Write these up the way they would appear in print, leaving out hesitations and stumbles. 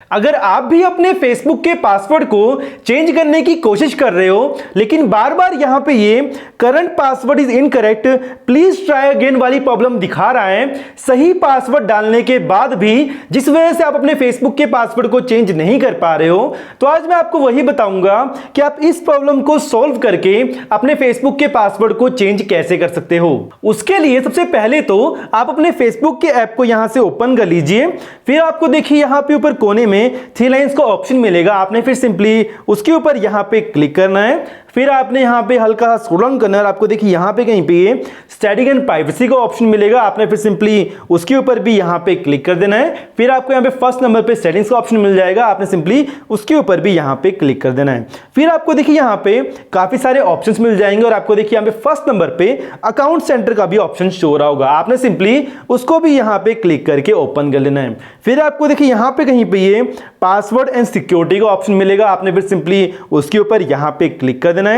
अगर आप भी अपने फेसबुक के पासवर्ड को चेंज करने की कोशिश कर रहे हो लेकिन बार बार यहां पे ये current password is incorrect, please try again वाली प्रॉब्लम दिखा रहा है, सही पासवर्ड डालने के बाद भी जिस वजह से आप अपने फेसबुक के पासवर्ड को चेंज नहीं कर पा रहे हो, तो आज मैं आपको वही बताऊंगा कि आप इस प्रॉब्लम को सॉल्व करके अपने फेसबुक के पासवर्ड को चेंज कैसे कर सकते हो। उसके लिए सबसे पहले तो आप अपने फेसबुक के ऐप को यहां से ओपन कर लीजिए। फिर आपको देखिए यहां पे ऊपर कोने में थ्री लाइंस का ऑप्शन मिलेगा, आपने फिर सिंपली उसके ऊपर यहां पे क्लिक करना है। फिर आपने यहां पे हल्का स्क्रॉल डाउन करना है और आपको देखिए यहां पे कहीं पे स्टैटिक एंड प्राइवेसी का ऑप्शन मिलेगा, आपने फिर सिंपली उसके ऊपर भी यहां पे क्लिक कर देना है। फिर आपको यहां पे फर्स्ट नंबर पे सेटिंग्स का ऑप्शन मिल जाएगा, आपने सिंपली उसके ऊपर भी यहां पे क्लिक कर देना है। फिर आपको देखिए यहां पे काफी सारे ऑप्शंस मिल जाएंगे और आपको देखिए यहां पे फर्स्ट नंबर पे अकाउंट सेंटर का भी ऑप्शन शो हो रहा होगा, आपने सिंपली उसको भी यहां पे क्लिक करके ओपन कर लेना है। फिर आपको देखिए यहां पे कहीं पे ये पासवर्ड एंड सिक्योरिटी का ऑप्शन मिलेगा, आपने फिर सिंपली उसके ऊपर यहां पे क्लिक कर देना है।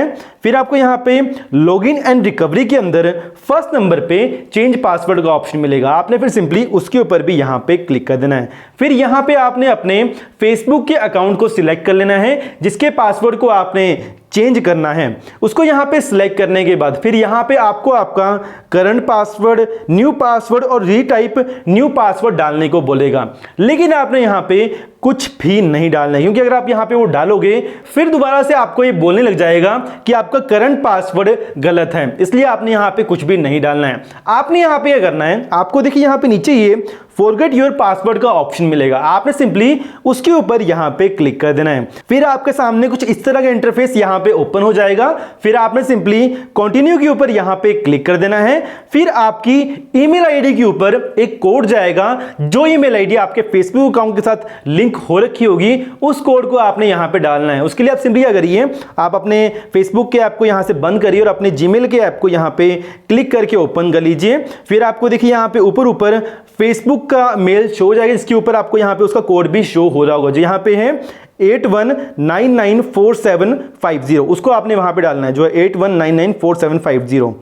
फिर आपको यहां पे लॉगिन एंड रिकवरी के अंदर फर्स्ट नंबर पे चेंज पासवर्ड का ऑप्शन मिलेगा, आपने फिर सिंपली उसके ऊपर भी यहां पे क्लिक कर देना है। फिर यहां पे आपने अपने फेसबुक के अकाउंट को सिलेक्ट कर लेना है जिसके पासवर्ड को आपने चेंज करना है। उसको यहां पे सिलेक्ट करने के बाद फिर यहां पे आपको आपका करंट पासवर्ड, न्यू पासवर्ड और रीटाइप न्यू पासवर्ड डालने को बोलेगा, लेकिन आपने यहां पे कुछ भी नहीं डालना है, क्योंकि अगर आप यहां पे वो डालोगे फिर दोबारा से आपको ये बोलने लग जाएगा कि आपका करंट पासवर्ड गलत है, इसलिए आपने यहां पे कुछ भी नहीं डालना है। आपने यहां पे क्या करना है, आपको देखिए यहां पे नीचे ये फॉरगेट योर पासवर्ड का ऑप्शन मिलेगा, आपने सिंपली उसके ऊपर यहां पे क्लिक कर देना है। फिर आपके सामने कुछ इस तरह का इंटरफेस यहां पे ओपन हो जाएगा। फिर आपने सिंपली कंटिन्यू के ऊपर यहां पे क्लिक कर देना है। फिर आपकी ईमेल आईडी के ऊपर एक कोड जाएगा, जो ईमेल आईडी आपके फेसबुक अकाउंट के साथ लिंक हो रखी होगी उस कोड को आपने यहां पे डालना है। उसके लिए आप सिंपली क्या करिए, आप अपने फेसबुक के ऐप को यहां से बंद करिए और अपने जीमेल के ऐप को यहां पे क्लिक करके ओपन कर लीजिए। फिर आपको देखिए यहां पे ऊपर फेसबुक का मेल शो हो जाएगा, जिसके ऊपर आपको यहां पे उसका कोड भी शो हो रहा होगा, जो यहां पे है 81994750, उसको आपने वहां पे डालना है, जो है 81994750।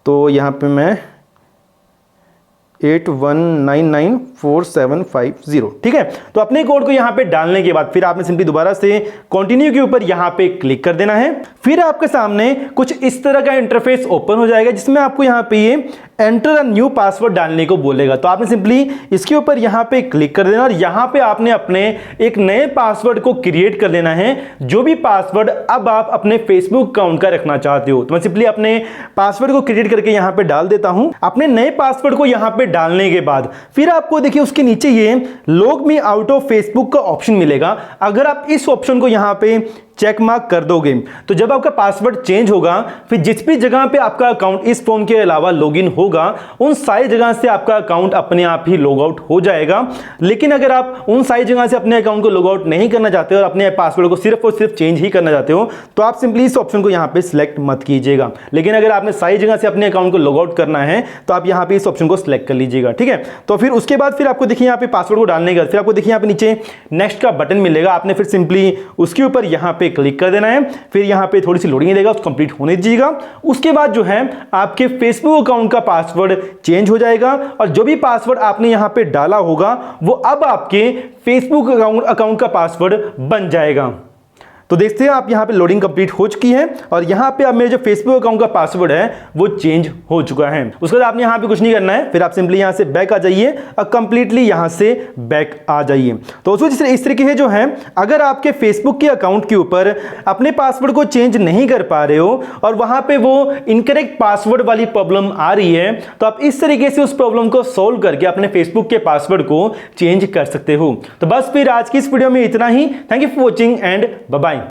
तो यहां पे मैं 81994750, ठीक है। तो अपने कोड को यहां पे डालने के बाद फिर आपने सिंपली दोबारा से कंटिन्यू के ऊपर यहां पे क्लिक कर देना है। फिर आपके सामने कुछ इस तरह का इंटरफेस ओपन हो जाएगा, जिसमें आपको यहां पे ये एंटर अ न्यू पासवर्ड डालने को बोलेगा, तो आपने सिंपली इसके ऊपर यहां पे क्लिक कर देना और यहां पे आपने अपने एक नए पासवर्ड को क्रिएट कर लेना है, जो भी पासवर्ड अब आप अपने फेसबुक अकाउंट का रखना चाहते हो। तो मैं सिंपली अपने पासवर्ड को क्रिएट करके यहां पे डाल देता हूं। अपने नए पासवर्ड को यहां पे डालने के बाद फिर आपको देखिए उसके नीचे ये log me out of Facebook का ऑप्शन मिलेगा। अगर आप इस ऑप्शन को यहां पे चेक मार्क कर दोगे तो जब आपका पासवर्ड चेंज होगा फिर जिस भी जगह पे आपका अकाउंट इस फोन के अलावा लॉगिन होगा उन सारी जगह से आपका अकाउंट अपने आप ही लॉग आउट हो जाएगा। लेकिन अगर आप उन सारी जगह से अपने अकाउंट को लॉग आउट नहीं करना चाहते और अपने पासवर्ड को सिर्फ और सिर्फ चेंज ही करना चाहते हो तो आप सिंपली इस ऑप्शन को यहाँ पे सिलेक्ट मत कीजिएगा। लेकिन अगर आपने सारी जगह से अपने अकाउंट को लॉग आउट करना है तो आप यहाँ पे इस ऑप्शन को सिलेक्ट कर लीजिएगा, ठीक है। तो फिर उसके बाद फिर आपको देखिए यहाँ पे पासवर्ड को डालने के बाद फिर आपको देखिए यहाँ पे नीचे नेक्स्ट का बटन मिलेगा, आपने फिर सिंपली उसके ऊपर यहाँ पे क्लिक कर देना है। फिर यहां पे थोड़ी सी लोडिंग देगा, उसको कंप्लीट होने दीजिएगा। उसके बाद जो है आपके फेसबुक अकाउंट का पासवर्ड चेंज हो जाएगा और जो भी पासवर्ड आपने यहां पे डाला होगा वो अब आपके फेसबुक अकाउंट का पासवर्ड बन जाएगा। तो देखते हैं आप यहां पे लोडिंग कंप्लीट हो चुकी है और यहां पे अब मेरे जो फेसबुक अकाउंट का पासवर्ड है वो चेंज हो चुका है। उसके बाद आपने यहां पे कुछ नहीं करना है, फिर आप सिंपली यहां से बैक आ जाइए और कंप्लीटली यहां से बैक आ जाइए। तो उसको इस तरीके से जो है अगर आपके फेसबुक के अकाउंट के ऊपर अपने पासवर्ड को चेंज नहीं कर पा रहे हो और वहां पे वो इनकरेक्ट पासवर्ड वाली प्रॉब्लम आ रही है तो आप इस तरीके से उस प्रॉब्लम को सोल्व करके अपने फेसबुक के पासवर्ड को चेंज कर सकते हो। तो बस फिर आज की इस वीडियो में इतना ही। Thank you for watching and bye bye.